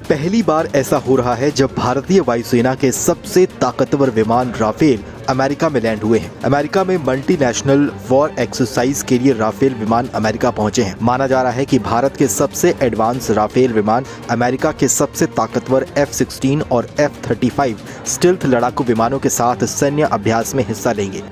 पहली बार ऐसा हो रहा है जब भारतीय वायुसेना के सबसे ताकतवर विमान राफेल अमेरिका में लैंड हुए हैं। अमेरिका में मल्टीनेशनल वॉर एक्सरसाइज के लिए राफेल विमान अमेरिका पहुंचे हैं। माना जा रहा है कि भारत के सबसे एडवांस राफेल विमान अमेरिका के सबसे ताकतवर F-16 और F-35 स्टिल्थ लड़ाकू विमानों के साथ सैन्य अभ्यास में हिस्सा लेंगे।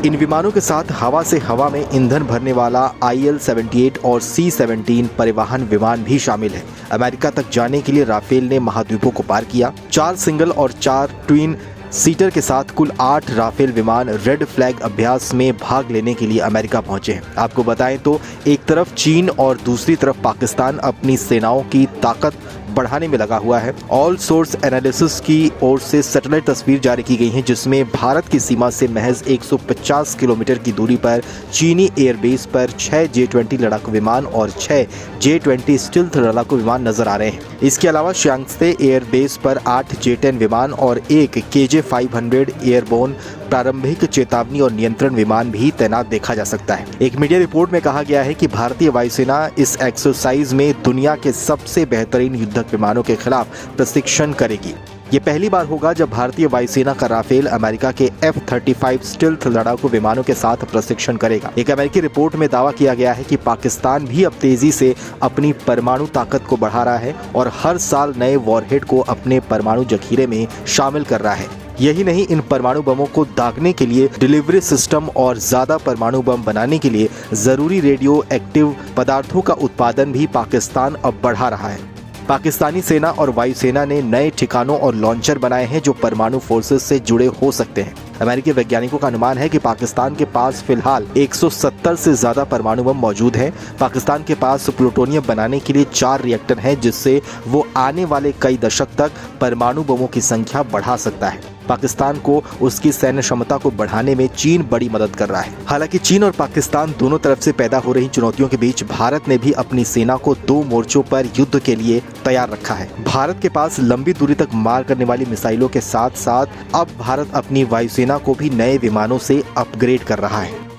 इन विमानों के साथ हवा से हवा में ईंधन भरने वाला IL-78 और C-17 परिवहन विमान भी शामिल है। अमेरिका तक जाने के लिए राफेल ने महाद्वीपों को पार किया। 4 सिंगल और 4 ट्विन सीटर के साथ कुल 8 राफेल विमान रेड फ्लैग अभ्यास में भाग लेने के लिए अमेरिका पहुंचे हैं। आपको बताएं तो एक तरफ चीन और दूसरी तरफ पाकिस्तान अपनी सेनाओं की ताकत बढ़ाने में लगा हुआ है। ऑल सोर्स एनालिसिस की ओर से सैटेलाइट तस्वीर जारी की गई है, जिसमें भारत की सीमा से महज 150 किलोमीटर की दूरी पर चीनी एयरबेस पर 6 J-20 लड़ाकू विमान और 6 J-20 स्टिल्थ लड़ाकू विमान नजर आ रहे हैं। इसके अलावा शांगत्से एयरबेस पर 8 J-10 विमान और एक KJ-500 एयरबोर्न प्रारंभिक चेतावनी और नियंत्रण विमान भी तैनात देखा जा सकता है। एक मीडिया रिपोर्ट में कहा गया है कि भारतीय वायुसेना इस एक्सरसाइज में दुनिया के सबसे बेहतरीन युद्धक विमानों के खिलाफ प्रशिक्षण करेगी। ये पहली बार होगा जब भारतीय वायुसेना का राफेल अमेरिका के F-35 स्टिल्थ लड़ाकू विमानों के साथ प्रशिक्षण करेगा। एक अमेरिकी रिपोर्ट में दावा किया गया है कि पाकिस्तान भी अब तेजी से अपनी परमाणु ताकत को बढ़ा रहा है और हर साल नए वॉरहेड को अपने परमाणु जखीरे में शामिल कर रहा है। यही नहीं, इन परमाणु बमों को दागने के लिए डिलीवरी सिस्टम और ज्यादा परमाणु बम बनाने के लिए जरूरी रेडियो एक्टिव पदार्थों का उत्पादन भी पाकिस्तान अब बढ़ा रहा है। पाकिस्तानी सेना और वायुसेना ने नए ठिकानों और लॉन्चर बनाए हैं जो परमाणु फोर्सेस से जुड़े हो सकते हैं। अमेरिकी वैज्ञानिकों का अनुमान है कि पाकिस्तान के पास फिलहाल 170 से ज्यादा परमाणु बम मौजूद हैं। पाकिस्तान के पास प्लूटोनियम बनाने के लिए 4 रिएक्टर हैं, जिससे वो आने वाले कई दशक तक परमाणु बमों की संख्या बढ़ा सकता है। पाकिस्तान को उसकी सैन्य क्षमता को बढ़ाने में चीन बड़ी मदद कर रहा है। हालांकि चीन और पाकिस्तान दोनों तरफ से पैदा हो रही चुनौतियों के बीच भारत ने भी अपनी सेना को 2 मोर्चों पर युद्ध के लिए तैयार रखा है। भारत के पास लंबी दूरी तक मार करने वाली मिसाइलों के साथ साथ अब भारत अपनी वायुसेना को भी नए विमानों से अपग्रेड कर रहा है।